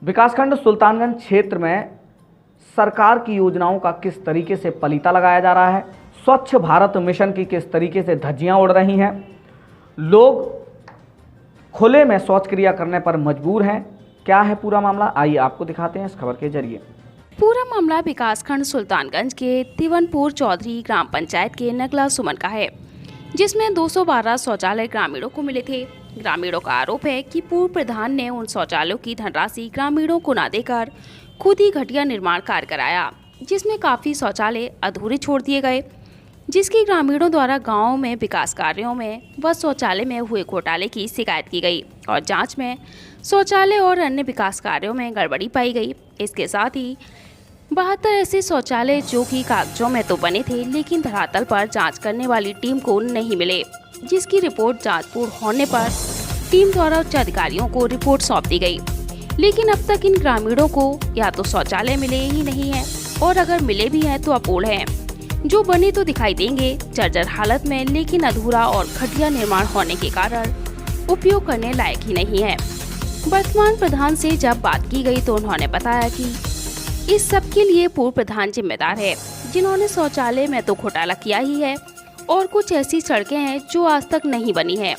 विकासखंड सुल्तानगंज क्षेत्र में सरकार की योजनाओं का किस तरीके से पलीता लगाया जा रहा है, स्वच्छ भारत मिशन की किस तरीके से धज्जियां उड़ रही हैं, लोग खुले में शौच क्रिया करने पर मजबूर हैं, क्या है पूरा मामला, आइए आपको दिखाते हैं इस खबर के जरिए। पूरा मामला विकासखंड सुल्तानगंज के तिवनपुर चौधरी ग्राम पंचायत के नगला सुमन का है, जिसमें 212 शौचालय ग्रामीणों को मिले थे। ग्रामीणों का आरोप है कि पूर्व प्रधान ने उन शौचालयों की धनराशि ग्रामीणों को न देकर खुद ही घटिया निर्माण कार्य कराया, जिसमें काफी शौचालय अधूरे छोड़ दिए गए, जिसकी ग्रामीणों द्वारा गाँव में विकास कार्यों में व शौचालय में हुए घोटाले की शिकायत की गई और जांच में शौचालय और अन्य विकास कार्यों में गड़बड़ी पाई गई। इसके साथ ही 72 ऐसे शौचालय जो कि कागजों में तो बने थे लेकिन धरातल पर जांच करने वाली टीम को नहीं मिले, जिसकी रिपोर्ट जांच पूर्ण होने पर टीम द्वारा उच्च अधिकारियों को रिपोर्ट सौंप दी गई। लेकिन अब तक इन ग्रामीणों को या तो शौचालय मिले ही नहीं है और अगर मिले भी हैं तो अपूर्ण हैं, जो बने तो दिखाई देंगे जर्जर हालत में, लेकिन अधूरा और घटिया निर्माण होने के कारण उपयोग करने लायक ही नहीं है। वर्तमान प्रधान से जब बात की गई तो उन्होंने बताया कि इस सब के लिए पूर्व प्रधान जिम्मेदार है, जिन्होंने शौचालय में तो घोटाला किया ही है और कुछ ऐसी सड़कें हैं जो आज तक नहीं बनी है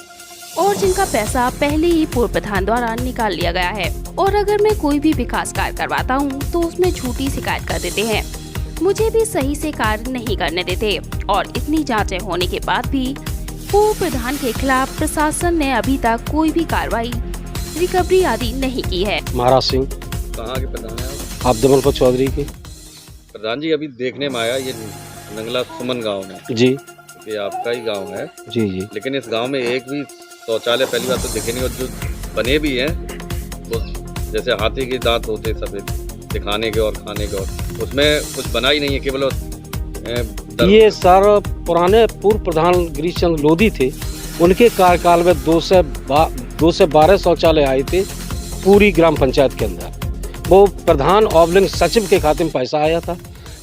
और जिनका पैसा पहले ही पूर्व प्रधान द्वारा निकाल लिया गया है। और अगर मैं कोई भी विकास कार्य करवाता हूँ तो उसमें झूठी शिकायत कर देते हैं, मुझे भी सही से कार्य नहीं करने देते और इतनी जांचें होने के बाद भी पूर्व प्रधान के खिलाफ प्रशासन ने अभी तक कोई भी कार्रवाई, रिकवरी आदि नहीं की है। महाराज सिंह कहाँ के प्रधान है आप दमनपुर चौधरी के प्रधान जी? अभी देखने में आया ये नंगला सुमन गांव में जी, ये आपका ही गांव है जी जी। लेकिन इस गांव में एक भी शौचालय पहली बार तो दिखे नहीं, और जो बने भी हैं वो जैसे हाथी के दांत होते सफेद दिखाने के और खाने के, और उसमें कुछ बना ही नहीं है, केवल ये सारा पुराने पूर्व प्रधान गिरीश चंद्र लोधी थे, उनके कार्यकाल में 2 से 12 शौचालय आए थे पूरी ग्राम पंचायत के अंदर। वो प्रधान ऑबलिंग सचिव के खाते में पैसा आया था,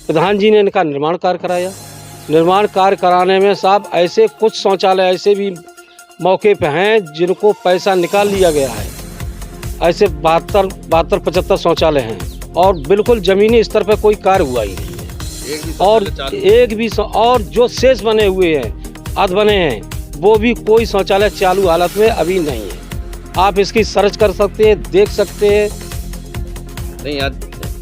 प्रधान जी ने इनका निर्माण कार्य कराया। निर्माण कार्य कराने में साहब ऐसे कुछ शौचालय ऐसे भी मौके पे हैं जिनको पैसा निकाल लिया गया है, ऐसे 72-75 शौचालय हैं और बिल्कुल जमीनी स्तर पर कोई कार्य हुआ ही नहीं है। और जो शेष बने हुए हैं, अध बने हैं, वो भी कोई शौचालय चालू हालत में अभी नहीं है। आप इसकी सर्च कर सकते हैं, देख सकते हैं। नहीं, आज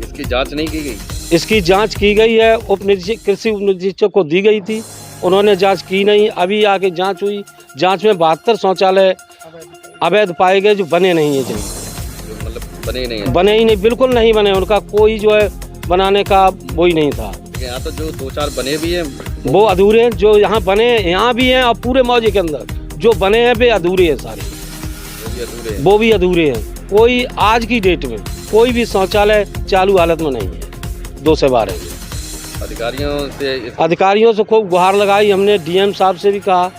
इसकी जांच नहीं की गई। इसकी जांच की गई है, कृषि उप निरीक्षक को दी गई थी, उन्होंने जांच की नहीं। अभी आगे जांच हुई, जांच में 72 शौचालय अवैध पाए गए जो बने नहीं है, मतलब बने ही नहीं, बिल्कुल नहीं बने, उनका कोई जो है बनाने का वो ही नहीं था। यहाँ तो जो 2-4 बने भी हैं वो अधूरे हैं, जो यहाँ बने यहाँ भी हैं और पूरे मौजे के अंदर जो बने हैं वे अधूरे हैं सारे, वो भी अधूरे हैं। कोई आज की डेट में कोई भी शौचालय चालू हालत में नहीं है। 2 से 12 अधिकारियों से खूब गुहार लगाई हमने, डीएम साहब से भी कहा,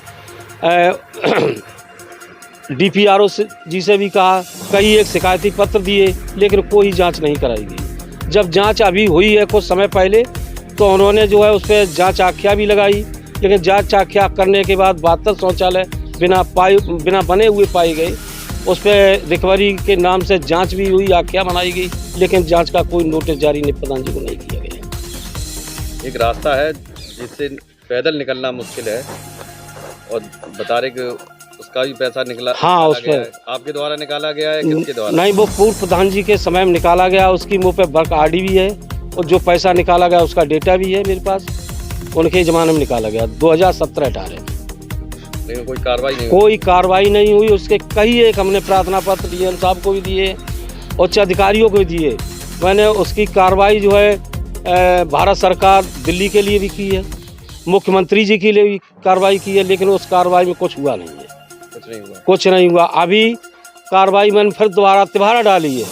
डीपीआरओ जी से भी कहा, कई एक शिकायती पत्र दिए, लेकिन कोई जांच नहीं कराई गई। जब जांच अभी हुई है कुछ समय पहले तो उन्होंने जो है उस पर जांच आख्या भी लगाई, लेकिन जांच आख्या करने के बाद 72 शौचालय बिना बने हुए पाए गए। उस पर रिकवरी के नाम से जांच भी हुई, आख्या बनाई गई, लेकिन जांच का कोई नोटिस जारी प्रधान जी को नहीं किया गया। एक रास्ता है जिससे पैदल निकलना मुश्किल है और बता रहे कि उसका भी पैसा निकला। हाँ, उस पर आपके द्वारा निकाला गया है, किसके द्वारा? नहीं, वो पूर्व प्रधान जी के समय में निकाला गया, उसकी मुँह पे वर्क आरडी भी है और जो पैसा निकाला गया उसका डेटा भी है मेरे पास, उनके ज़माने में निकाला गया 2017-18। लेकिन कोई कार्रवाई नहीं हुई। उसके कई एक हमने प्रार्थना पत्र डीएम साहब को भी दिए, उच्च अधिकारियों को भी दिए। मैंने उसकी कार्रवाई जो है भारत सरकार दिल्ली के लिए भी की है, मुख्यमंत्री जी के लिए भी कार्रवाई की है, लेकिन उस कार्रवाई में कुछ हुआ नहीं है, कुछ नहीं हुआ। अभी कार्रवाई मैंने फिर दोबारा तिबारा डाली है,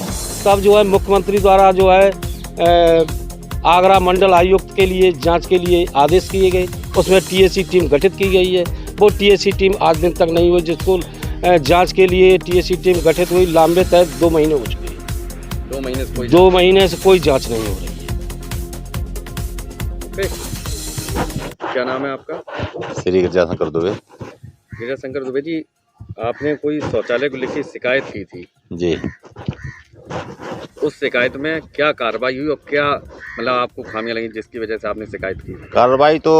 तब जो है मुख्यमंत्री द्वारा जो है आगरा मंडल आयुक्त के लिए जांच के लिए आदेश किए गए, उसमें टीएसी टीम गठित की गई है। वो टीएसी टीम आज दिन तक नहीं हुई, जिसको जांच के लिए टीएसी टीम गठित हुई लंबे तय 2 महीने हो चुके हैं। 2 महीने से कोई जांच नहीं हो रही है। क्या नाम है आपका? श्री गिरजाशंकर दुबे। गिरजाशंकर दुबे जी, आपने कोई शौचालय को लेकर शिकायत की थी जी। उस शिकायत में क्या कार्रवाई हुई और क्या मतलब आपको खामियां लगी जिसकी वजह से आपने शिकायत की? कार्रवाई तो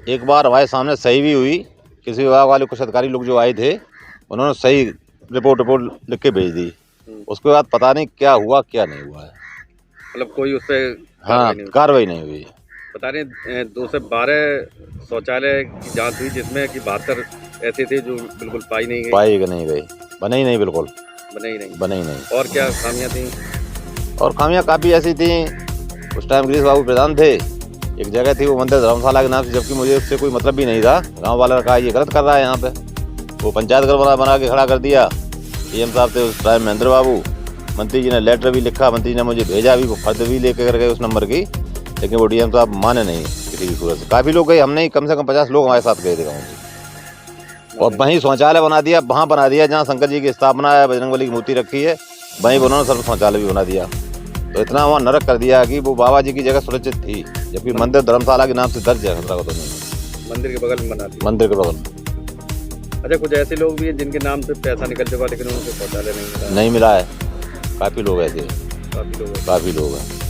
एक बार हमारे सामने सही भी हुई। किसी विभाग वाले कुछ अधिकारी लोग जो आए थे उन्होंने सही रिपोर्ट लिख के भेज दी। उसके बाद पता नहीं क्या हुआ क्या नहीं हुआ है। मतलब कोई उससे हाँ, कार्रवाई नहीं हुई। बता रहे 2 से 12 शौचालय की जांच हुई जिसमें कि 72 ऐसे थे जो बिल्कुल पाई नहीं गई, बने ही नहीं, बिल्कुल बने ही नहीं। और क्या खामियां थी? और खामियां काफ़ी ऐसी थी। उस टाइम गिरीश बाबू प्रधान थे। एक जगह थी वो मंदिर धर्मशाला के नाम से, जबकि मुझे उससे कोई मतलब भी नहीं था। गांव वाला ने कहा ये गलत कर रहा है यहाँ पे। वो पंचायत घर बना के खड़ा कर दिया। PM साहब थे उस टाइम महेंद्र बाबू। मंत्री जी ने लेटर भी लिखा, मंत्री जी ने मुझे भेजा भी, वो फर्द भी लेके कर गए उस नंबर की, लेकिन वो DM साहब माने नहीं किसी भी सूरत से। काफ़ी लोग गए, हमने ही कम से कम 50 लोग हमारे साथ गए थे गाँव से। और वहीं शौचालय बना दिया, वहाँ बना दिया जहाँ शंकर जी की स्थापना है, बजरंगबली की मूर्ति रखी है, वहीं उन्होंने सर्व शौचालय भी बना दिया। तो इतना वहाँ नरक कर दिया कि वो बाबा जी की जगह सुरक्षित थी, जबकि मंदिर धर्मशाला के नाम से दर्ज है। खतरा तो नहीं, मंदिर के बगल में बना दिया। मंदिर के बगल में। अच्छा, कुछ ऐसे लोग भी हैं जिनके नाम पे पैसा निकल चुका लेकिन उनको शौचालय नहीं मिला है। काफ़ी लोग ऐसे, काफ़ी लोग काफ़ी लोग हैं।